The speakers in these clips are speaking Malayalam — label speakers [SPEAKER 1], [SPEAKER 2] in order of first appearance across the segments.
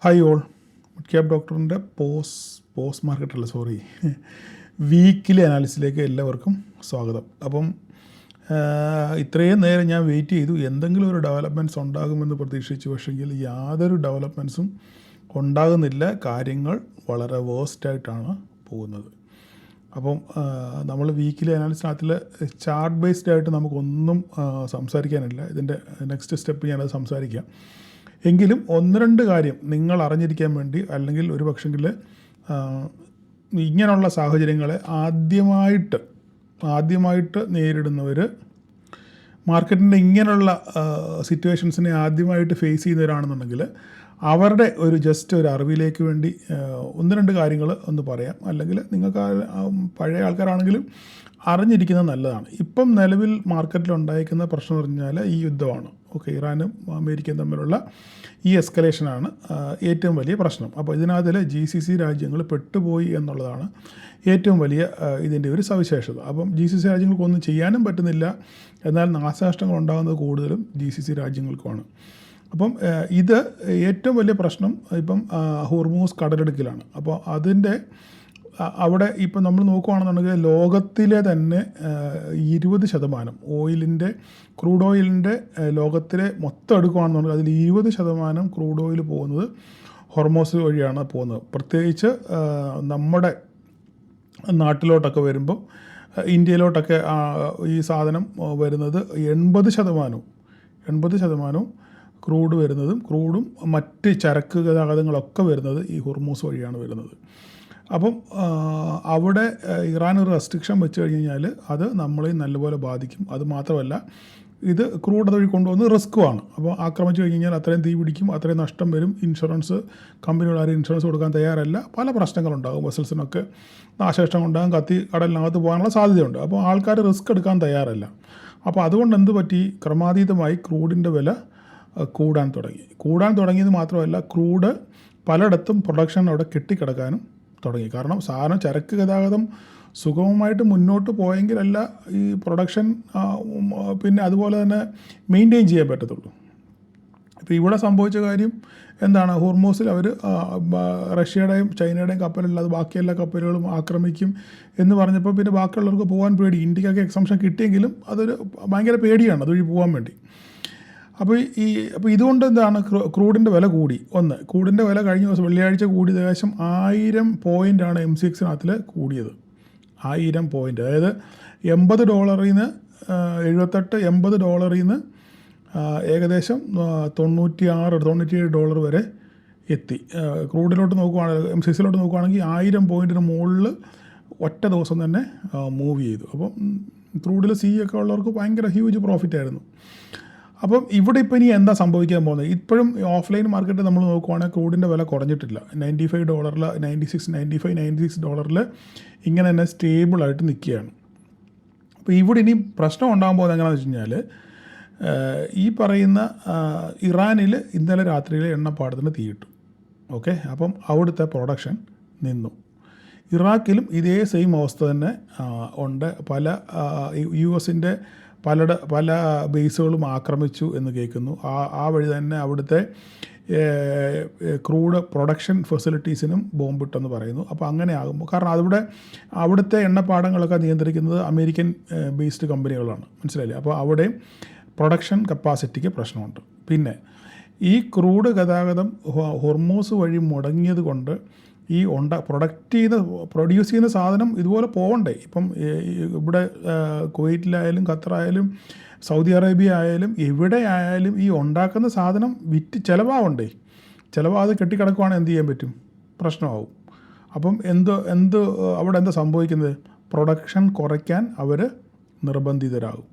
[SPEAKER 1] ഹായ് ഓൾ, മിഡ് ക്യാപ് ഡോക്ടറിൻ്റെ പോസ്റ്റ് മാർക്കറ്റല്ല വീക്കിലി അനാലിസിലേക്ക് എല്ലാവർക്കും സ്വാഗതം. അപ്പം ഇത്രയും നേരം ഞാൻ വെയിറ്റ് ചെയ്തു എന്തെങ്കിലും ഒരു ഡെവലപ്മെൻറ്റ്സ് ഉണ്ടാകുമെന്ന് പ്രതീക്ഷിച്ചു. പക്ഷെങ്കിൽ യാതൊരു ഡെവലപ്മെൻറ്റ്സും ഉണ്ടാകുന്നില്ല. കാര്യങ്ങൾ വളരെ വേഴ്സ്റ്റായിട്ടാണ് പോകുന്നത്. അപ്പം നമ്മൾ വീക്കിലി അനാലിസിനകത്തിൽ ചാർട്ട് ബേസ്ഡ് ആയിട്ട് നമുക്കൊന്നും സംസാരിക്കാനില്ല. ഇതിൻ്റെ നെക്സ്റ്റ് സ്റ്റെപ്പ് ഞാനത് സംസാരിക്കാം. എങ്കിലും ഒന്ന് രണ്ട് കാര്യം നിങ്ങൾ അറിഞ്ഞിരിക്കാൻ വേണ്ടി, അല്ലെങ്കിൽ ഒരു പക്ഷെങ്കിൽ ഇങ്ങനെയുള്ള സാഹചര്യങ്ങളെ ആദ്യമായിട്ട് നേരിടുന്നവർ, മാർക്കറ്റിൻ്റെ ഇങ്ങനെയുള്ള സിറ്റുവേഷൻസിനെ ആദ്യമായിട്ട് ഫേസ് ചെയ്യുന്നവരാണെന്നുണ്ടെങ്കിൽ അവരുടെ ജസ്റ്റ് ഒരു അറിവിലേക്ക് വേണ്ടി ഒന്ന് രണ്ട് കാര്യങ്ങൾ ഒന്ന് പറയാം. അല്ലെങ്കിൽ നിങ്ങൾക്ക് പഴയ ആൾക്കാരാണെങ്കിലും അറിഞ്ഞിരിക്കുന്നത് നല്ലതാണ്. ഇപ്പം നിലവിൽ മാർക്കറ്റിൽ ഉണ്ടായിരിക്കുന്ന പ്രശ്നം എന്ന് പറഞ്ഞാൽ ഈ യുദ്ധമാണ്. ഇറാനും അമേരിക്കയും തമ്മിലുള്ള ഈ എസ്കലേഷനാണ് ഏറ്റവും വലിയ പ്രശ്നം. അപ്പോൾ ഇതിനകത്തിൽ GCC രാജ്യങ്ങൾ പെട്ടുപോയി എന്നുള്ളതാണ് ഏറ്റവും വലിയ ഇതിൻ്റെ ഒരു സവിശേഷത. അപ്പം GCC രാജ്യങ്ങൾക്കൊന്നും ചെയ്യാനും പറ്റുന്നില്ല. എന്നാൽ നാശനഷ്ടങ്ങൾ ഉണ്ടാകുന്നത് കൂടുതലും GCC രാജ്യങ്ങൾക്കുമാണ്. അപ്പം ഇത് ഏറ്റവും വലിയ പ്രശ്നം ഇപ്പം ഹോർമൂസ് കടലിടുക്കിലാണ്. അപ്പോൾ അതിൻ്റെ അവിടെ ഇപ്പം നമ്മൾ നോക്കുകയാണെന്നുണ്ടെങ്കിൽ ലോകത്തിലെ തന്നെ 20% ക്രൂഡ് ഓയിലിൻ്റെ ലോകത്തിലെ മൊത്തം എടുക്കുകയാണെന്നുണ്ടെങ്കിൽ അതിൽ 20% ക്രൂഡ് ഓയിൽ പോകുന്നത് ഹോർമോസ് വഴിയാണ് പോകുന്നത്. പ്രത്യേകിച്ച് നമ്മുടെ നാട്ടിലോട്ടൊക്കെ വരുമ്പം, ഇന്ത്യയിലോട്ടൊക്കെ ഈ സാധനം വരുന്നത് 80% ക്രൂഡ് വരുന്നതും മറ്റ് ചരക്ക് ഗതാഗതങ്ങളൊക്കെ വരുന്നത് ഈ ഹോർമൂസ് വഴിയാണ് വരുന്നത്. അപ്പം അവിടെ ഇറാൻ ഒരു റെസ്ട്രിക്ഷൻ വെച്ച് കഴിഞ്ഞാൽ അത് നമ്മളെ നല്ലപോലെ ബാധിക്കും. അത് മാത്രമല്ല, ഇത് ക്രൂഡ് വഴി കൊണ്ടുവന്ന് റിസ്ക്കുമാണ്. അപ്പോൾ ആക്രമിച്ചു കഴിഞ്ഞാൽ അത്രയും തീ പിടിക്കും, അത്രയും നഷ്ടം വരും. ഇൻഷുറൻസ് കമ്പനികൾ ആരും ഇൻഷുറൻസ് കൊടുക്കാൻ തയ്യാറല്ല. പല പ്രശ്നങ്ങളുണ്ടാകും. വെസൽസിനൊക്കെ നാശനഷ്ടം ഉണ്ടാകും. കടലിനകത്ത് പോകാനുള്ള സാധ്യതയുണ്ട്. അപ്പോൾ ആൾക്കാർ റിസ്ക് എടുക്കാൻ തയ്യാറല്ല. അപ്പോൾ അതുകൊണ്ട് എന്ത് പറ്റി, ക്രമാതീതമായി ക്രൂഡിൻ്റെ വില കൂടാൻ തുടങ്ങിയത് മാത്രമല്ല, ക്രൂഡ് പലയിടത്തും പ്രൊഡക്ഷൻ അവിടെ കെട്ടിക്കിടക്കാനും തുടങ്ങി. കാരണം സാധനം ചരക്ക് ഗതാഗതം സുഗമമായിട്ട് മുന്നോട്ട് പോയെങ്കിലല്ല ഈ പ്രൊഡക്ഷൻ പിന്നെ അതുപോലെ തന്നെ മെയിൻറ്റെയിൻ ചെയ്യാൻ പറ്റത്തുള്ളൂ. ഇപ്പോൾ ഇവിടെ സംഭവിച്ച കാര്യം എന്താണ്, ഹോർമൂസിൽ അവർ റഷ്യയുടെയും ചൈനയുടെയും കപ്പലല്ലാതെ ബാക്കി എല്ലാ കപ്പലുകളും ആക്രമിക്കും എന്ന് പറഞ്ഞപ്പോൾ പിന്നെ ബാക്കിയുള്ളവർക്ക് പോകാൻ പേടി. ഇന്ത്യക്കൊക്കെ എക്സംഷൻ കിട്ടിയെങ്കിലും അതൊരു ഭയങ്കര പേടിയാണ് അതുവഴി പോകാൻ വേണ്ടി. അപ്പോൾ ഇതുകൊണ്ട് എന്താണ്, ക്രൂഡിൻ്റെ വില കൂടി. ക്രൂഡിൻ്റെ വില കഴിഞ്ഞ ദിവസം വെള്ളിയാഴ്ച കൂടി ഏകദേശം 1000 പോയിൻ്റാണ് MCX കൂടിയത്. 1000 പോയിൻ്റ്, അതായത് $80 നിന്ന് $80 നിന്ന് ഏകദേശം $96-97 വരെ എത്തി. ക്രൂഡിലോട്ട് നോക്കുകയാണെങ്കിൽ, MCXലോട്ട് നോക്കുകയാണെങ്കിൽ 1000 പോയിൻറ്റിന് മുകളിൽ ഒറ്റ ദിവസം തന്നെ മൂവ് ചെയ്തു. അപ്പം ക്രൂഡിൽ ഒക്കെ ഉള്ളവർക്ക് ഭയങ്കര ഹ്യൂജ് പ്രോഫിറ്റ് ആയിരുന്നു. അപ്പം ഇവിടെ ഇപ്പോൾ ഇനി എന്താ സംഭവിക്കാൻ പോകുന്നത്? ഇപ്പോഴും ഓഫ്ലൈൻ മാർക്കറ്റ് നമ്മൾ നോക്കുവാണെങ്കിൽ ക്രൂഡിൻ്റെ വില കുറഞ്ഞിട്ടില്ല. $95, $96 ഇങ്ങനെ തന്നെ സ്റ്റേബിളായിട്ട് നിൽക്കുകയാണ്. അപ്പോൾ ഇവിടെ ഇനി പ്രശ്നം ഉണ്ടാകാൻ പോകുന്നത് എങ്ങനെയാണെന്ന് വെച്ച് കഴിഞ്ഞാൽ, ഈ പറയുന്ന ഇറാനിൽ ഇന്നലെ രാത്രിയിൽ എണ്ണപ്പാടത്തിന് തീയിട്ടു. അപ്പം അവിടുത്തെ പ്രൊഡക്ഷൻ നിന്നു. ഇറാഖിലും ഇതേ സെയിം അവസ്ഥ തന്നെ ഉണ്ട്. പല US-ൻ്റെ പല ബേസുകളും ആക്രമിച്ചു എന്ന് കേൾക്കുന്നു. ആ വഴി തന്നെ അവിടുത്തെ ക്രൂഡ് പ്രൊഡക്ഷൻ ഫെസിലിറ്റീസിനും ബോംബിട്ടെന്ന് പറയുന്നു. അപ്പോൾ അങ്ങനെ ആകുമ്പോൾ, കാരണം അവിടുത്തെ എണ്ണപ്പാടങ്ങളൊക്കെ നിയന്ത്രിക്കുന്നത് അമേരിക്കൻ ബേസ്ഡ് കമ്പനികളാണ്, മനസ്സിലായില്ലേ? അപ്പോൾ അവിടെ പ്രൊഡക്ഷൻ കപ്പാസിറ്റിക്ക് പ്രശ്നമുണ്ട്. പിന്നെ ഈ ക്രൂഡ് ഗതാഗതം ഹോർമൂസ് വഴി മുടങ്ങിയത് കൊണ്ട് ഈ പ്രൊഡ്യൂസ് ചെയ്യുന്ന സാധനം ഇതുപോലെ പോകണ്ടേ? ഇപ്പം ഇവിടെ കുവൈറ്റിലായാലും ഖത്തറായാലും സൗദി അറേബ്യ ആയാലും എവിടെ ആയാലും ഈ ഉണ്ടാക്കുന്ന സാധനം വിറ്റ് ചിലവാതെ കെട്ടിക്കിടക്കുവാണെങ്കിൽ എന്ത് ചെയ്യാൻ പറ്റും? പ്രശ്നമാവും. അപ്പം അവിടെ എന്താ സംഭവിക്കുന്നത്? പ്രൊഡക്ഷൻ കുറയ്ക്കാൻ അവർ നിർബന്ധിതരാകും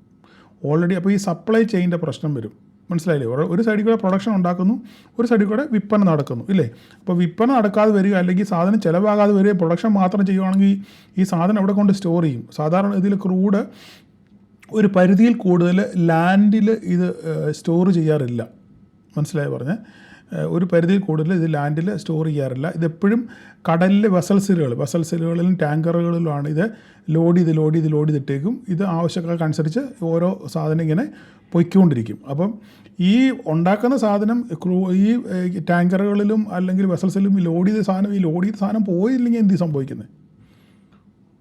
[SPEAKER 1] ഓൾറെഡി. അപ്പോൾ ഈ സപ്ലൈ ചെയിൻ്റെ പ്രശ്നം വരും, മനസ്സിലായില്ലേ? ഒരു സൈഡിൽ കൂടെ പ്രൊഡക്ഷൻ ഉണ്ടാക്കുന്നു, ഒരു സൈഡിൽ കൂടെ വിൽപ്പന നടക്കുന്നു, ഇല്ലേ? അപ്പോൾ വിൽപ്പന നടക്കാതെ വരിക, അല്ലെങ്കിൽ സാധനം ചിലവാകാതെ വരിക, പ്രൊഡക്ഷൻ മാത്രം ചെയ്യുകയാണെങ്കിൽ ഈ സാധനം എവിടെ കൊണ്ട് സ്റ്റോർ ചെയ്യും? സാധാരണ ഇതിൽ ക്രൂഡ് ഒരു പരിധിയിൽ കൂടുതൽ ലാൻഡിൽ ഇത് സ്റ്റോർ ചെയ്യാറില്ല, മനസ്സിലായി പറഞ്ഞേ? ഒരു പരിധിയിൽ കൂടുതൽ ഇത് ലാൻഡിൽ സ്റ്റോർ ചെയ്യാറില്ല. ഇതെപ്പോഴും കടലിലെ വെസൽസിലുകളിലും ടാങ്കറുകളിലുമാണ് ഇത് ലോഡ് ചെയ്തിട്ടേക്കും. ഇത് ആവശ്യക്കാർക്കനുസരിച്ച് ഓരോ സാധനം ഇങ്ങനെ പൊയ്ക്കൊണ്ടിരിക്കും. അപ്പം ഈ ഉണ്ടാക്കുന്ന സാധനം ഈ ടാങ്കറുകളിലും അല്ലെങ്കിൽ വെസൽസിലും ഈ ലോഡ് ചെയ്ത സാധനം പോയില്ലെങ്കിൽ എന്ത് സംഭവിക്കുന്നത്?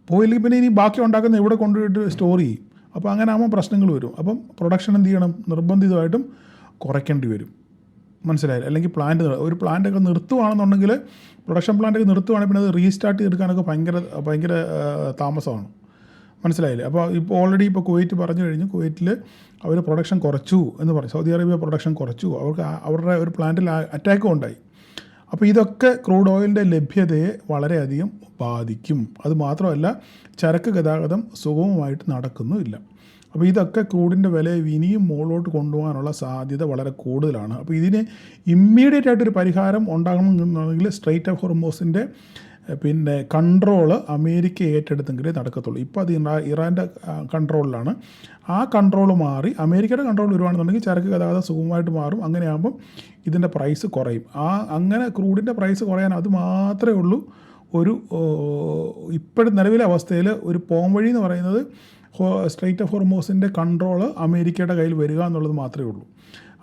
[SPEAKER 1] പോയില്ലെങ്കിൽ പിന്നെ ഇനി ബാക്കി ഉണ്ടാക്കുന്ന എവിടെ കൊണ്ടുപോയിട്ട് സ്റ്റോർ ചെയ്യും? അപ്പോൾ അങ്ങനെ ആകുമ്പോൾ പ്രശ്നങ്ങൾ വരും. അപ്പം പ്രൊഡക്ഷൻ എന്ത് ചെയ്യണം? നിർബന്ധിതമായിട്ടും കുറയ്ക്കേണ്ടി വരും. മനസ്സിലായില്ല? അല്ലെങ്കിൽ ഒരു പ്ലാന്റൊക്കെ നിർത്തുകയാണെന്നുണ്ടെങ്കിൽ, പ്രൊഡക്ഷൻ പ്ലാന്റൊക്കെ നിർത്തുകയാണെങ്കിൽ പിന്നെ അത് റീസ്റ്റാർട്ട് ചെയ്തെടുക്കാനൊക്കെ ഭയങ്കര താമസമാണ്. മനസ്സിലായില്ലേ? അപ്പോൾ ഇപ്പോൾ ഓൾറെഡി കുവൈറ്റ് പറഞ്ഞു കഴിഞ്ഞു, കുവൈറ്റിൽ അവർ പ്രൊഡക്ഷൻ കുറച്ചു എന്ന് പറഞ്ഞു. സൗദി അറേബ്യ പ്രൊഡക്ഷൻ കുറച്ചു, അവരുടെ ഒരു പ്ലാന്റിൽ അറ്റാക്കും ഉണ്ടായി. അപ്പോൾ ഇതൊക്കെ ക്രൂഡ് ഓയിലിൻ്റെ ലഭ്യതയെ വളരെയധികം ബാധിക്കും. അതുമാത്രമല്ല, ചരക്ക് ഗതാഗതം സുഗമമായിട്ട് നടക്കുന്നുമില്ല. അപ്പോൾ ഇതൊക്കെ ക്രൂഡിൻ്റെ വിലയെ ഇനിയും മുകളിലോട്ട് കൊണ്ടുപോകാനുള്ള സാധ്യത വളരെ കൂടുതലാണ്. അപ്പോൾ ഇതിന് ഇമ്മീഡിയറ്റ് ആയിട്ടൊരു പരിഹാരം ഉണ്ടാകണമെന്നുണ്ടെങ്കിൽ സ്ട്രെയിറ്റ് ഓഫ് ഹോർമൂസിൻ്റെ കൺട്രോള് അമേരിക്ക ഏറ്റെടുത്തെങ്കിലേ നടക്കത്തുള്ളൂ. ഇപ്പോൾ അത് ഇറാൻ്റെ കൺട്രോളിലാണ്. ആ കൺട്രോൾ മാറി അമേരിക്കയുടെ കൺട്രോൾ വരുവാണെന്നുണ്ടെങ്കിൽ ചരക്ക് ഗതാഗതം സുഗമമായിട്ട് മാറും. അങ്ങനെയാകുമ്പം ഇതിൻ്റെ പ്രൈസ് കുറയും. അങ്ങനെ ക്രൂഡിൻ്റെ പ്രൈസ് കുറയാൻ അത് മാത്രമേ ഉള്ളൂ ഇപ്പോഴും നിലവിലെ അവസ്ഥയിൽ ഒരു പോംവഴി എന്ന് പറയുന്നത്. സ്ട്രെയിറ്റ് ഓഫ് ഹോർമൂസിൻ്റെ കൺട്രോള് അമേരിക്കയുടെ കയ്യിൽ വരിക എന്നുള്ളത് മാത്രമേ ഉള്ളൂ.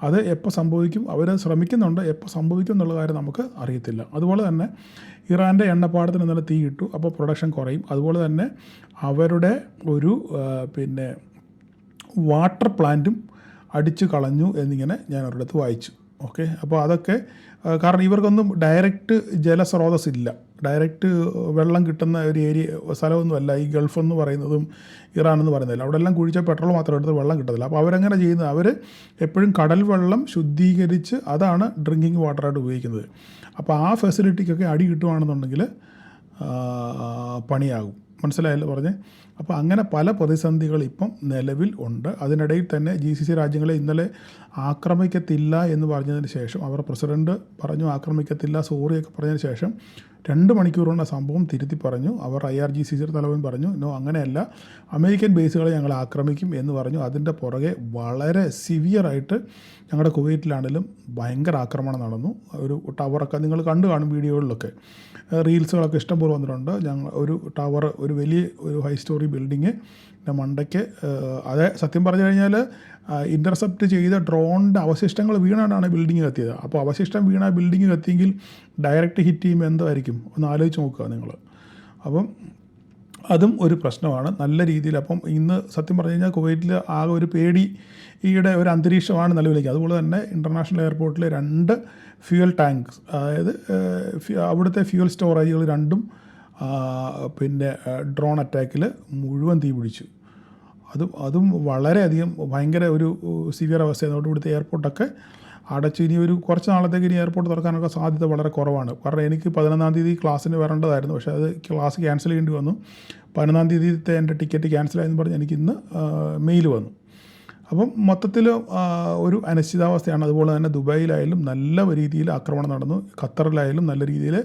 [SPEAKER 1] അത് എപ്പോൾ സംഭവിക്കും? അവർ ശ്രമിക്കുന്നുണ്ട്, എപ്പോൾ സംഭവിക്കും എന്നുള്ള കാര്യം നമുക്ക് അറിയത്തില്ല. അതുപോലെ തന്നെ ഇറാൻ്റെ എണ്ണപ്പാടത്തിന് ഇന്നലെ തീ ഇട്ടു, അപ്പോൾ പ്രൊഡക്ഷൻ കുറയും. അതുപോലെ തന്നെ അവരുടെ ഒരു വാട്ടർ പ്ലാന്റും അടിച്ചു കളഞ്ഞു എന്നിങ്ങനെ ഞാൻ ഒരിടത്ത് വായിച്ചു. ഓക്കെ, അപ്പോൾ അതൊക്കെ കാരണം ഇവർക്കൊന്നും ഡയറക്റ്റ് ജലസ്രോതസ്സില്ല, ഡയറക്റ്റ് വെള്ളം കിട്ടുന്ന ഒരു സ്ഥലമൊന്നുമല്ല ഈ ഗൾഫ് എന്ന് പറയുന്നതും ഇറാൻ എന്ന് പറയുന്നതല്ല. അവിടെ എല്ലാം കുഴിച്ച പെട്രോൾ മാത്രം എടുത്ത് വെള്ളം കിട്ടത്തില്ല. അപ്പോൾ അവരെങ്ങനെ ചെയ്യുന്നത്? അവർ എപ്പോഴും കടൽ വെള്ളം ശുദ്ധീകരിച്ച് അതാണ് ഡ്രിങ്കിങ് വാട്ടറായിട്ട് ഉപയോഗിക്കുന്നത്. അപ്പോൾ ആ ഫെസിലിറ്റിക്കൊക്കെ അടി കിട്ടുകയാണെന്നുണ്ടെങ്കിൽ പണിയാകും. മനസ്സിലായല്ലോ പറഞ്ഞേ? അപ്പോൾ അങ്ങനെ പല പ്രതിസന്ധികൾ ഇപ്പം നിലവിൽ ഉണ്ട്. അതിനിടയിൽ തന്നെ GCC രാജ്യങ്ങളെ ഇന്നലെ ആക്രമിക്കത്തില്ല എന്ന് പറഞ്ഞതിന് ശേഷം, അവർ പ്രസിഡൻറ്റ് പറഞ്ഞു ആക്രമിക്കത്തില്ല, സോറിയൊക്കെ പറഞ്ഞതിന് ശേഷം 2 മണിക്കൂർ കൊണ്ട് സംഭവം തിരുത്തി പറഞ്ഞു. അവർ IRGC തലവൻ പറഞ്ഞു നോ, അങ്ങനെയല്ല, അമേരിക്കൻ ബേസുകളെ ഞങ്ങൾ ആക്രമിക്കും എന്ന് പറഞ്ഞു. അതിൻ്റെ പുറകെ വളരെ സിവിയറായിട്ട് ഞങ്ങളുടെ കുവൈറ്റിലാണെങ്കിലും ഭയങ്കര ആക്രമണം നടന്നു. ഒരു ടവറൊക്കെ നിങ്ങൾ കണ്ടു കാണും വീഡിയോകളിലൊക്കെ, റീൽസുകളൊക്കെ ഇഷ്ടംപോലെ വന്നിട്ടുണ്ട്. ഒരു ടവർ, ഒരു വലിയ ഹൈ സ്റ്റോറി ബിൽഡിങ് മണ്ടയ്ക്ക്, അതേ സത്യം പറഞ്ഞു കഴിഞ്ഞാൽ ഇൻ്റർസെപ്റ്റ് ചെയ്ത ഡ്രോണിൻ്റെ അവശിഷ്ടങ്ങൾ വീണാണ് ബിൽഡിങ് കത്തിയത്. അപ്പോൾ അവശിഷ്ടം വീണ ബിൽഡിങ് കത്തിയെങ്കിൽ ഡയറക്റ്റ് ഹിറ്റ് ചെയ്യുമ്പോൾ എന്തായിരിക്കും ഒന്ന് ആലോചിച്ച് നോക്കുക നിങ്ങൾ. അപ്പം അതും ഒരു പ്രശ്നമാണ് നല്ല രീതിയിൽ. അപ്പം ഇന്ന് സത്യം പറഞ്ഞു കഴിഞ്ഞാൽ കുവൈറ്റിൽ ആകെ ഒരു പേടിയുടെ ഒരു അന്തരീക്ഷമാണ് നിലവിലേക്ക്. അതുപോലെ തന്നെ ഇൻ്റർനാഷണൽ എയർപോർട്ടിലെ 2 ഫ്യൂവൽ ടാങ്ക്സ്, അതായത് അവിടുത്തെ ഫ്യൂവൽ സ്റ്റോറേജുകൾ രണ്ടും ഡ്രോൺ അറ്റാക്കിൽ മുഴുവൻ തീ പിടിച്ചു. അതും വളരെയധികം ഭയങ്കര ഒരു സിവിയർ അവസ്ഥയായതുകൊണ്ട് ഇവിടുത്തെ എയർപോർട്ടൊക്കെ അടച്ച് ഇനി ഒരു കുറച്ച് നാളത്തേക്ക് ഇനി എയർപോർട്ട് തുറക്കാനൊക്കെ സാധ്യത വളരെ കുറവാണ്. കാരണം എനിക്ക് 11-ാം തീയതി ക്ലാസ്സിന് വരേണ്ടതായിരുന്നു, പക്ഷേ അത് ക്ലാസ് ക്യാൻസൽ ചെയ്യേണ്ടി വന്നു. 11-ാം തീയതിത്തെ എൻ്റെ ടിക്കറ്റ് ക്യാൻസലായെന്ന് പറഞ്ഞ് എനിക്ക് ഇന്ന് മെയിൽ വന്നു. അപ്പം മൊത്തത്തിൽ ഒരു അനിശ്ചിതാവസ്ഥയാണ്. അതുപോലെ തന്നെ ദുബായിലായാലും നല്ല രീതിയിൽ ആക്രമണം നടന്നു, ഖത്തറിലായാലും നല്ല രീതിയിൽ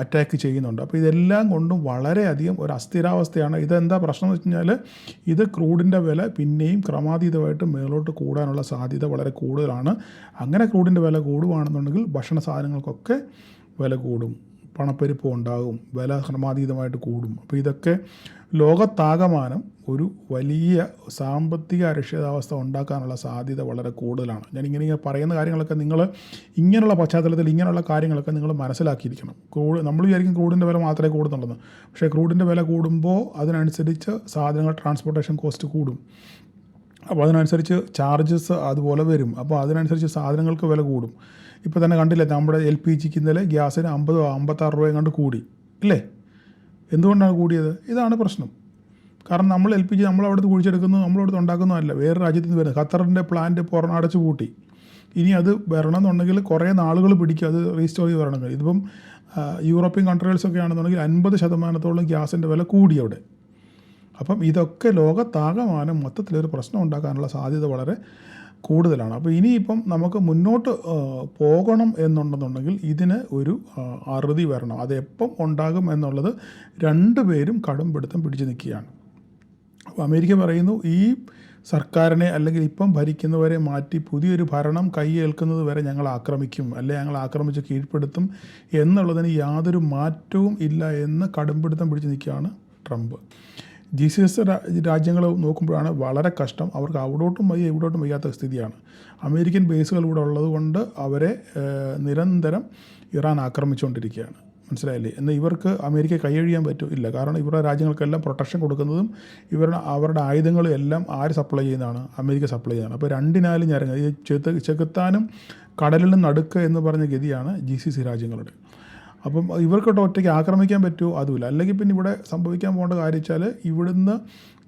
[SPEAKER 1] അറ്റാക്ക് ചെയ്യുന്നുണ്ട്. അപ്പോൾ ഇതെല്ലാം കൊണ്ടും വളരെയധികം ഒരു അസ്ഥിരാവസ്ഥയാണ്. ഇതെന്താ പ്രശ്നം എന്ന് വെച്ച് കഴിഞ്ഞാൽ, ഇത് ക്രൂഡിൻ്റെ വില പിന്നെയും ക്രമാതീതമായിട്ട് മേലോട്ട് കൂടാനുള്ള സാധ്യത വളരെ കൂടുതലാണ്. അങ്ങനെ ക്രൂഡിൻ്റെ വില കൂടുകയാണെന്നുണ്ടെങ്കിൽ ഭക്ഷണ സാധനങ്ങൾക്കൊക്കെ വില കൂടും, പണപ്പെരുപ്പം ഉണ്ടാകും, വില ക്രമാതീതമായിട്ട് കൂടും. അപ്പോൾ ഇതൊക്കെ ലോകത്താകമാനം ഒരു വലിയ സാമ്പത്തിക അരക്ഷിതാവസ്ഥ ഉണ്ടാക്കാനുള്ള സാധ്യത വളരെ കൂടുതലാണ്. ഞാനിങ്ങനെ പറയുന്ന കാര്യങ്ങളൊക്കെ നിങ്ങൾ ഇങ്ങനെയുള്ള പശ്ചാത്തലത്തിൽ ഇങ്ങനെയുള്ള കാര്യങ്ങളൊക്കെ നിങ്ങൾ മനസ്സിലാക്കിയിരിക്കണം. നമ്മൾ വിചാരിക്കും ക്രൂഡിൻ്റെ വില മാത്രമേ കൂടുന്നുണ്ടെന്ന്, പക്ഷേ ക്രൂഡിൻ്റെ വില കൂടുമ്പോൾ അതിനനുസരിച്ച് സാധനങ്ങൾ ട്രാൻസ്പോർട്ടേഷൻ കോസ്റ്റ് കൂടും. അപ്പോൾ അതിനനുസരിച്ച് ചാർജസ് അതുപോലെ വരും. അപ്പോൾ അതിനനുസരിച്ച് സാധനങ്ങൾക്ക് വില കൂടും. ഇപ്പോൾ തന്നെ കണ്ടില്ലേ, നമ്മുടെ LPGക്ക് ഇന്നലെ ഗ്യാസിന് 50-56 രൂപ കണ്ട് കൂടി ഇല്ലേ? എന്തുകൊണ്ടാണ് കൂടിയത്? ഇതാണ് പ്രശ്നം. കാരണം നമ്മൾ LPG നമ്മളവിടുന്ന് കുഴിച്ചെടുക്കുന്നു, നമ്മളവിടുന്ന് ഉണ്ടാക്കുന്നതല്ല, വേറെ രാജ്യത്ത് നിന്ന് വരുന്നത്. ഖത്തറിൻ്റെ പ്ലാന്റ് അടച്ചു പൂട്ടി. ഇനി അത് വരണമെന്നുണ്ടെങ്കിൽ കുറേ നാളുകൾ പിടിക്കും അത് റീസ്റ്റോർ ചെയ്ത് വരണമെങ്കിൽ. ഇതിപ്പം യൂറോപ്യൻ കൺട്രീസൊക്കെ ആണെന്നുണ്ടെങ്കിൽ 50% ഗ്യാസിൻ്റെ വില കൂടി അവിടെ. അപ്പം ഇതൊക്കെ ലോകത്താകമാനം മൊത്തത്തിലൊരു പ്രശ്നം ഉണ്ടാക്കാനുള്ള സാധ്യത വളരെ കൂടുതലാണ്. അപ്പോൾ ഇനിയിപ്പം നമുക്ക് മുന്നോട്ട് പോകണം എന്നുണ്ടെന്നുണ്ടെങ്കിൽ ഇതിന് ഒരു അറുതി വരണം. അത് എപ്പം ഉണ്ടാകും എന്നുള്ളത് രണ്ടുപേരും കടുംപിടുത്തം പിടിച്ചു നിൽക്കുകയാണ്. അപ്പോൾ അമേരിക്ക പറയുന്നു ഈ സർക്കാരിനെ അല്ലെങ്കിൽ ഇപ്പം ഭരിക്കുന്നവരെ മാറ്റി പുതിയൊരു ഭരണം കൈയേൽക്കുന്നത് വരെ ഞങ്ങൾ ആക്രമിക്കും, അല്ലെങ്കിൽ ഞങ്ങൾ ആക്രമിച്ച് കീഴ്പ്പെടുത്തും എന്നുള്ളതിന് യാതൊരു മാറ്റവും ഇല്ല എന്ന് കടുംപിടുത്തം പിടിച്ച് നിൽക്കുകയാണ് ട്രംപ്. GCC രാജ്യങ്ങൾ നോക്കുമ്പോഴാണ് വളരെ കഷ്ടം. അവർക്ക് അവിടോട്ടും വയ്യ ഇവിടോട്ടും വയ്യാത്ത സ്ഥിതിയാണ്. അമേരിക്കൻ ബേസുകൾ ഇവിടെ ഉള്ളത് കൊണ്ട് അവരെ നിരന്തരം ഇറാൻ ആക്രമിച്ചുകൊണ്ടിരിക്കുകയാണ്. മനസ്സിലായില്ലേ? എന്നാൽ ഇവർക്ക് അമേരിക്ക കൈയഴിയാൻ ഇല്ല. കാരണം ഇവരുടെ രാജ്യങ്ങൾക്കെല്ലാം പ്രൊട്ടക്ഷൻ കൊടുക്കുന്നതും അവരുടെ ആയുധങ്ങളും എല്ലാം ആര് സപ്ലൈ ചെയ്യുന്നതാണ്? അമേരിക്ക സപ്ലൈ ചെയ്യുന്നതാണ്. അപ്പോൾ രണ്ടിനാലും ഞരങ്ങ ഈ ചെകുത്താനും കടലിലും നടുക്ക് എന്ന് പറഞ്ഞ ഗതിയാണ് GCC രാജ്യങ്ങളുടെ. അപ്പം ഇവർക്കൊട്ട് ഒറ്റയ്ക്ക് ആക്രമിക്കാൻ പറ്റുമോ? അതുമില്ല. അല്ലെങ്കിൽ പിന്നെ ഇവിടെ സംഭവിക്കാൻ പോകേണ്ട കാര്യം വെച്ചാൽ ഇവിടുന്ന്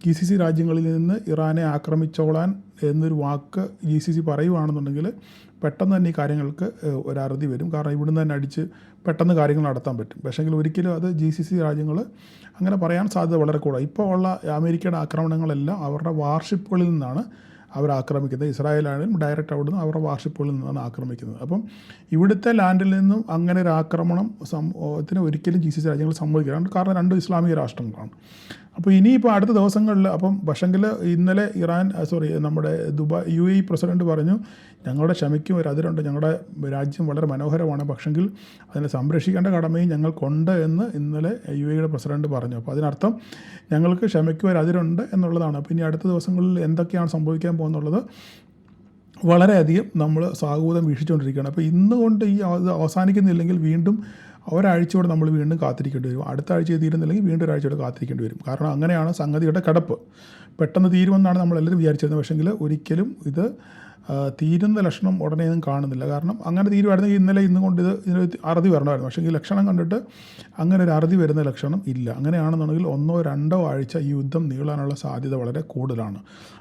[SPEAKER 1] GCC രാജ്യങ്ങളിൽ നിന്ന് ഇറാനെ ആക്രമിച്ചോളാൻ എന്നൊരു വാക്ക് GCC പറയുകയാണെന്നുണ്ടെങ്കിൽ പെട്ടെന്ന് തന്നെ ഈ കാര്യങ്ങൾക്ക് ഒരു അറുതി വരും. കാരണം ഇവിടുന്ന് തന്നെ അടിച്ച് പെട്ടെന്ന് കാര്യങ്ങൾ നടത്താൻ പറ്റും. പക്ഷേങ്കിൽ ഒരിക്കലും അത് GCC രാജ്യങ്ങൾ അങ്ങനെ പറയാൻ സാധ്യത വളരെ കൂടുതൽ. ഇപ്പോൾ ഉള്ള അമേരിക്കയുടെ ആക്രമണങ്ങളെല്ലാം അവരുടെ വാർഷിപ്പുകളിൽ നിന്നാണ് അവർ ആക്രമിക്കുന്നത്. ഇസ്രായേലാണെങ്കിലും ഡയറക്റ്റ് അവിടുന്ന് അവരുടെ വാർഷിപ്പുകളിൽ നിന്നാണ് ആക്രമിക്കുന്നത്. അപ്പം ഇവിടുത്തെ ലാൻഡിൽ നിന്നും അങ്ങനെ ഒരു ആക്രമണം സംഭവത്തിന് ഒരിക്കലും GCC രാജ്യങ്ങൾ സമ്മതിക്കില്ല. കാരണം രണ്ട് ഇസ്ലാമിക രാഷ്ട്രങ്ങളാണ്. അപ്പോൾ ഇനിയിപ്പോൾ അടുത്ത ദിവസങ്ങളിൽ പക്ഷെങ്കിൽ ഇന്നലെ നമ്മുടെ UAE പ്രസിഡന്റ് പറഞ്ഞു, ഞങ്ങളുടെ ക്ഷമയ്ക്കും ഒരു അതിരുണ്ട്, ഞങ്ങളുടെ രാജ്യം വളരെ മനോഹരമാണ്, പക്ഷെങ്കിൽ അതിനെ സംരക്ഷിക്കേണ്ട കടമയും ഞങ്ങൾക്കുണ്ട് എന്ന് ഇന്നലെ UAEയുടെ പ്രസിഡന്റ് പറഞ്ഞു. അപ്പോൾ അതിനർത്ഥം ഞങ്ങൾക്ക് ക്ഷമയ്ക്കും ഒരു അതിരുണ്ട് എന്നുള്ളതാണ്. അപ്പോൾ ഇനി അടുത്ത ദിവസങ്ങളിൽ എന്തൊക്കെയാണ് സംഭവിക്കാൻ പോകുന്നുള്ളത് വളരെയധികം നമ്മൾ സാഹൂതം വീക്ഷിച്ചുകൊണ്ടിരിക്കുകയാണ്. അപ്പോൾ ഇന്നുകൊണ്ട് ഈ അവസാനിക്കുന്നില്ലെങ്കിൽ വീണ്ടും ഒരാഴ്ചയോടെ നമ്മൾ വീണ്ടും കാത്തിരിക്കേണ്ടി വരും. അടുത്ത ആഴ്ച തീരുന്നില്ലെങ്കിൽ വീണ്ടും ഒരാഴ്ചയോടെ കാത്തിരിക്കേണ്ടി വരും. കാരണം അങ്ങനെയാണ് സംഗതിയുടെ കിടപ്പ്. പെട്ടെന്ന് തീരുമെന്നാണ് നമ്മളെല്ലാവരും വിചാരിച്ചിരുന്നത്. പക്ഷേങ്കിൽ ഒരിക്കലും ഇത് തീരുന്ന ലക്ഷണം ഉടനെയൊന്നും കാണുന്നില്ല. കാരണം അങ്ങനെ തീരുമായിരുന്നെങ്കിൽ ഇന്നും കൊണ്ട് ഇതിനൊരു അറുതി വരണമായിരുന്നു. പക്ഷേ ഈ ലക്ഷണം കണ്ടിട്ട് അങ്ങനെ ഒരു അറുതി വരുന്ന ലക്ഷണം ഇല്ല. അങ്ങനെയാണെന്നുണ്ടെങ്കിൽ 1-2 ആഴ്ച ഈ യുദ്ധം നീളാനുള്ള സാധ്യത വളരെ കൂടുതലാണ്.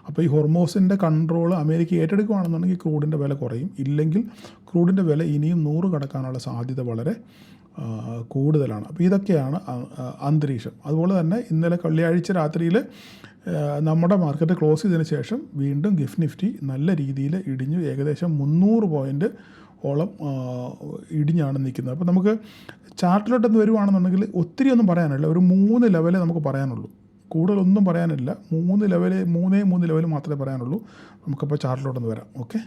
[SPEAKER 1] അപ്പോൾ ഈ ഹോർമോസിൻ്റെ കൺട്രോൾ അമേരിക്ക ഏറ്റെടുക്കുകയാണെന്നുണ്ടെങ്കിൽ ക്രൂഡിൻ്റെ വില കുറയും. ഇല്ലെങ്കിൽ ക്രൂഡിൻ്റെ വില ഇനിയും 100 കടക്കാനുള്ള സാധ്യത വളരെ കൂടുതലാണ്. അപ്പോൾ ഇതൊക്കെയാണ് അന്തരീക്ഷം. അതുപോലെ തന്നെ ഇന്നലെ വെള്ളിയാഴ്ച രാത്രിയിൽ നമ്മുടെ മാർക്കറ്റ് ക്ലോസ് ചെയ്തതിന് ശേഷം വീണ്ടും ഗിഫ്റ്റ് നിഫ്റ്റി നല്ല രീതിയിൽ ഇടിഞ്ഞു. ഏകദേശം 300 പോയിൻ്റ് ഓളം ഇടിഞ്ഞാണ് നിൽക്കുന്നത്. അപ്പോൾ നമുക്ക് ചാർട്ടിലോട്ടൊന്ന് വരുവാണെന്നുണ്ടെങ്കിൽ ഒത്തിരി ഒന്നും പറയാനില്ല. ഒരു 3 ലെവലേ നമുക്ക് പറയാനുള്ളൂ. കൂടുതലൊന്നും പറയാനില്ല. 3 ലെവൽ മാത്രമേ പറയാനുള്ളൂ. നമുക്കപ്പോൾ ചാർട്ടിലോട്ടൊന്ന് വരാം. ഓക്കെ,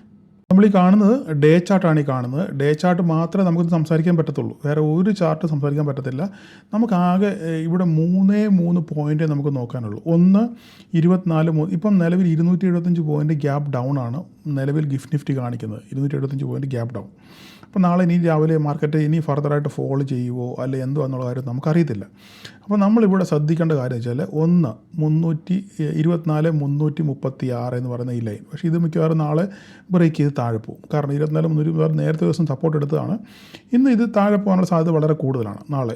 [SPEAKER 1] നമ്മൾ ഈ കാണുന്നത് ഡേ ചാർട്ടാണ്. ഈ കാണുന്നത് ഡേ ചാർട്ട് മാത്രമേ നമുക്ക് സംസാരിക്കാൻ പറ്റത്തുള്ളൂ. വേറെ ഒരു ചാർട്ട് സംസാരിക്കാൻ പറ്റത്തില്ല. നമുക്കാകെ ഇവിടെ 3 പോയിൻ്റേ നമുക്ക് നോക്കാനുള്ളൂ. ഒന്ന് 24 ഇപ്പം നിലവിൽ 275 പോയിൻ്റ് ഗ്യാപ്പ് ഡൗൺ ആണ് നിലവിൽ ഗിഫ്റ്റ് നിഫ്റ്റി കാണിക്കുന്നത്. 275 പോയിൻ്റ് ഗ്യാപ്പ് ഡൗൺ. അപ്പോൾ നാളെ ഇനി രാവിലെ മാർക്കറ്റ് ഇനി ഫർദറായിട്ട് ഫോൾ ചെയ്യുമോ അല്ലെ എന്തോ എന്നുള്ള കാര്യം നമുക്കറിയത്തില്ല. അപ്പോൾ നമ്മളിവിടെ ശ്രദ്ധിക്കേണ്ട കാര്യം വെച്ചാൽ 324 336 എന്ന് പറയുന്ന ഈ ലൈൻ. പക്ഷേ ഇത് മിക്കവാറും നാളെ ബ്രേക്ക് ചെയ്ത് താഴെ പോകും. കാരണം 24 326 നേരത്തെ ദിവസം സപ്പോർട്ട് എടുത്തതാണ്. ഇന്ന് ഇത് താഴെ പോകാനുള്ള സാധ്യത വളരെ കൂടുതലാണ്. നാളെ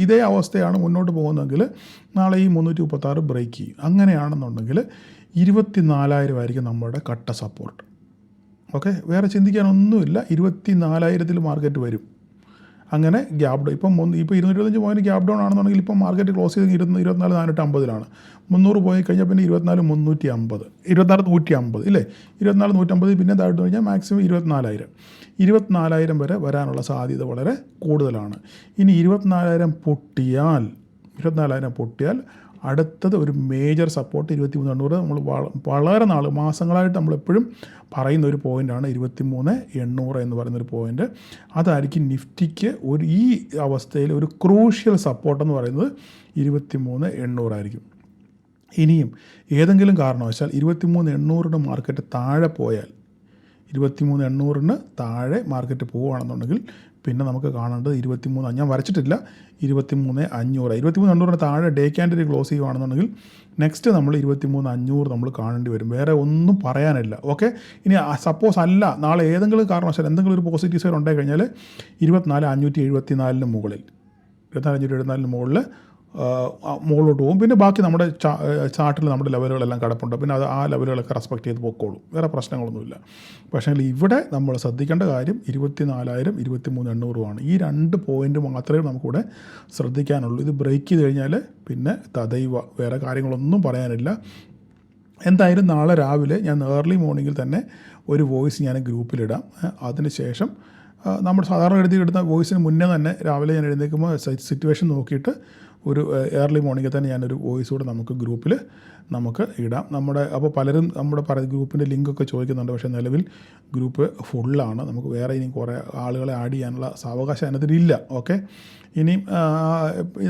[SPEAKER 1] ഇതേ അവസ്ഥയാണ് മുന്നോട്ട് പോകുന്നതെങ്കിൽ നാളെ ഈ 336 ബ്രേക്ക് ചെയ്യും. അങ്ങനെയാണെന്നുണ്ടെങ്കിൽ 24,000 ആയിരിക്കും നമ്മുടെ കട്ട സപ്പോർട്ട്. ഓക്കെ, വേറെ ചിന്തിക്കാനൊന്നുമില്ല. 24,000 മാർക്കറ്റ് വരും. അങ്ങനെ ഗ്യാപ്പ് ഡൗൺ ഇപ്പം 225 പോയിൻറ്റ് ഗ്യാപ്പ് ഡൗൺ ആണെന്നുണ്ടെങ്കിൽ ഇപ്പം മാർക്കറ്റ് ക്ലോസ് ചെയ്ത് 24,450 300 പോയി കഴിഞ്ഞാൽ പിന്നെ 24,350 24,150 ഇല്ലേ? 24,150 പിന്നെ താഴ്ത്തു കഴിഞ്ഞാൽ മാക്സിമം 24,000 വരെ വരാനുള്ള സാധ്യത വളരെ കൂടുതലാണ്. ഇനി 24,000 പൊട്ടിയാൽ അടുത്തത് ഒരു മേജർ സപ്പോർട്ട് 23,800. നമ്മൾ വളരെ മാസങ്ങളായിട്ട് നമ്മളെപ്പോഴും പറയുന്ന ഒരു പോയിൻ്റാണ് 23,800 എന്ന് പറയുന്നൊരു പോയിൻ്റ്. അതായിരിക്കും നിഫ്റ്റിക്ക് ഈ അവസ്ഥയിൽ ഒരു ക്രൂഷ്യൽ സപ്പോർട്ടെന്ന് പറയുന്നത് 23,800 ആയിരിക്കും. ഇനിയും ഏതെങ്കിലും കാരണവശാൽ 23,800 മാർക്കറ്റ് താഴെ പോയാൽ 23,800 താഴെ മാർക്കറ്റ് പോവുകയാണെന്നുണ്ടെങ്കിൽ പിന്നെ നമുക്ക് കാണേണ്ടത് 23 ഞാൻ വരച്ചിട്ടില്ല 23,500 23,800 താഴെ ഡേ ക്യാൻഡിൽ ക്ലോസ് ചെയ്യുകയാണെന്നുണ്ടെങ്കിൽ നെക്സ്റ്റ് നമ്മൾ 23,500 നമ്മൾ കാണേണ്ടി വരും. വേറെ ഒന്നും പറയാനില്ല. ഓക്കെ, ഇനി സപ്പോസ് അല്ല നാളെ ഏതെങ്കിലും കാരണവശാൽ എന്തെങ്കിലും ഒരു പോസിറ്റീവ് സൈഡ് ഉണ്ടായി കഴിഞ്ഞാൽ 24,574 മുകളിൽ 24,574 മുകളിൽ മുകളിലോട്ട് പോകും. പിന്നെ ബാക്കി നമ്മുടെ ചാർട്ടിൽ നമ്മുടെ ലെവലുകളെല്ലാം കിടപ്പുണ്ട്. പിന്നെ ആ ലെവലുകളൊക്കെ റെസ്പെക്ട് ചെയ്ത് പോയിക്കോളും. വേറെ പ്രശ്നങ്ങളൊന്നുമില്ല. പക്ഷേ ഇവിടെ നമ്മൾ ശ്രദ്ധിക്കേണ്ട കാര്യം 24,000 23,800 ഈ 2 പോയിൻ്റ് മാത്രമേ നമുക്കിവിടെ ശ്രദ്ധിക്കാനുള്ളൂ. ഇത് ബ്രേക്ക് ചെയ്ത് കഴിഞ്ഞാൽ പിന്നെ തദൈവ വേറെ കാര്യങ്ങളൊന്നും പറയാനില്ല. എന്തായാലും നാളെ രാവിലെ ഞാൻ ഏർലി മോർണിംഗിൽ തന്നെ ഒരു വോയിസ് ഞാൻ ഗ്രൂപ്പിലിടാം. അതിനുശേഷം നമ്മൾ സാധാരണ എഴുതിയിടുന്ന വോയിസിന് മുന്നേ തന്നെ രാവിലെ ഞാൻ എഴുന്നേൽക്കുമ്പോൾ സിറ്റുവേഷൻ നോക്കിയിട്ട് ഒരു ഏർലി മോർണിംഗിൽ തന്നെ ഞാനൊരു വോയിസ് കൂടെ നമുക്ക് ഗ്രൂപ്പിൽ നമുക്ക് ഇടാം. അപ്പോൾ പലരും നമ്മുടെ ഗ്രൂപ്പിൻ്റെ ലിങ്കൊക്കെ ചോദിക്കുന്നുണ്ട്. പക്ഷേ നിലവിൽ ഗ്രൂപ്പ് ഫുള്ളാണ്. നമുക്ക് വേറെ ഇനി കുറേ ആളുകളെ ആഡ് ചെയ്യാനുള്ള സാവകാശം അതിനകത്തിലില്ല. ഓക്കെ, ഇനിയും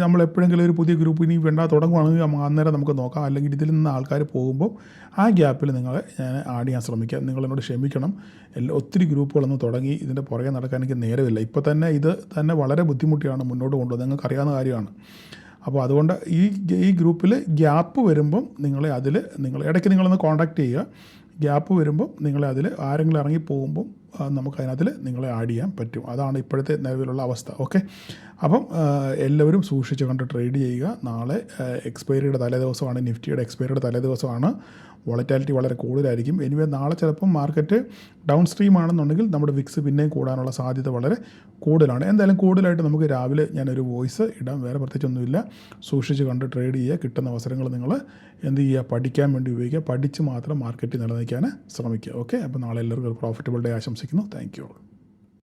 [SPEAKER 1] നമ്മളെപ്പോഴെങ്കിലും ഒരു പുതിയ ഗ്രൂപ്പ് ഇനി വേണ്ട തുടങ്ങുകയാണെങ്കിൽ അന്നേരം നമുക്ക് നോക്കാം. അല്ലെങ്കിൽ ഇതിൽ നിന്ന് ആൾക്കാർ പോകുമ്പോൾ ആ ഗ്യാപ്പിൽ നിങ്ങളെ ഞാൻ ആഡ് ചെയ്യാൻ ശ്രമിക്കാം. നിങ്ങളെന്നോട് ക്ഷമിക്കണം. ഒത്തിരി ഗ്രൂപ്പുകളൊന്നും തുടങ്ങി ഇതിൻ്റെ പുറകെ നടക്കാൻ എനിക്ക് നേരമില്ല. ഇപ്പോൾ തന്നെ ഇത് തന്നെ വളരെ ബുദ്ധിമുട്ടിയാണ് മുന്നോട്ട് കൊണ്ടുപോകുന്നത്. നിങ്ങൾക്ക് അറിയാവുന്ന കാര്യമാണ്. അപ്പോൾ അതുകൊണ്ട് ഈ ഗ്രൂപ്പിൽ ഗ്യാപ്പ് വരുമ്പം നിങ്ങൾ ഇടയ്ക്ക് നിങ്ങളൊന്ന് കോൺടാക്റ്റ് ചെയ്യുക. ഗ്യാപ്പ് വരുമ്പം നിങ്ങളെ അതിൽ ആരെങ്കിലും ഇറങ്ങി പോകുമ്പം നമുക്കതിനകത്തിൽ നിങ്ങളെ ആഡ് ചെയ്യാൻ പറ്റും. അതാണ് ഇപ്പോഴത്തെ നിലവിലുള്ള അവസ്ഥ. ഓക്കെ, അപ്പം എല്ലാവരും സൂക്ഷിച്ച് കണ്ട് ട്രേഡ് ചെയ്യുക. നാളെ എക്സ്പയറിയുടെ തലേദിവസമാണ്, നിഫ്റ്റിയുടെ എക്സ്പയറിയുടെ തലേദിവസമാണ്. വോളറ്റാലിറ്റി വളരെ കൂടുതലായിരിക്കും. എനിവേ നാളെ ചിലപ്പം മാർക്കറ്റ് ഡൗൺ സ്ട്രീം ആണെന്നുണ്ടെങ്കിൽ നമ്മുടെ വിക്സ് പിന്നെയും കൂടാനുള്ള സാധ്യത വളരെ കൂടുതലാണ്. എന്തായാലും കൂടുതലായിട്ട് നമുക്ക് രാവിലെ ഞാനൊരു വോയിസ് ഇടാം. വേറെ പ്രത്യേകിച്ചൊന്നുമില്ല. സൂക്ഷിച്ച് കണ്ട് ട്രേഡ് ചെയ്യുക. കിട്ടുന്ന അവസരങ്ങൾ നിങ്ങൾ എന്ത് ചെയ്യുക, പഠിക്കാൻ വേണ്ടി ഉപയോഗിക്കുക. പഠിച്ച് മാത്രം മാർക്കറ്റിൽ നിലനിൽക്കാൻ ശ്രമിക്കുക. ഓക്കെ, അപ്പോൾ നാളെ എല്ലാവർക്കും ഒരു പ്രോഫിറ്റബിൾ ഡേ ആശംസിക്കുന്നു. Thank you.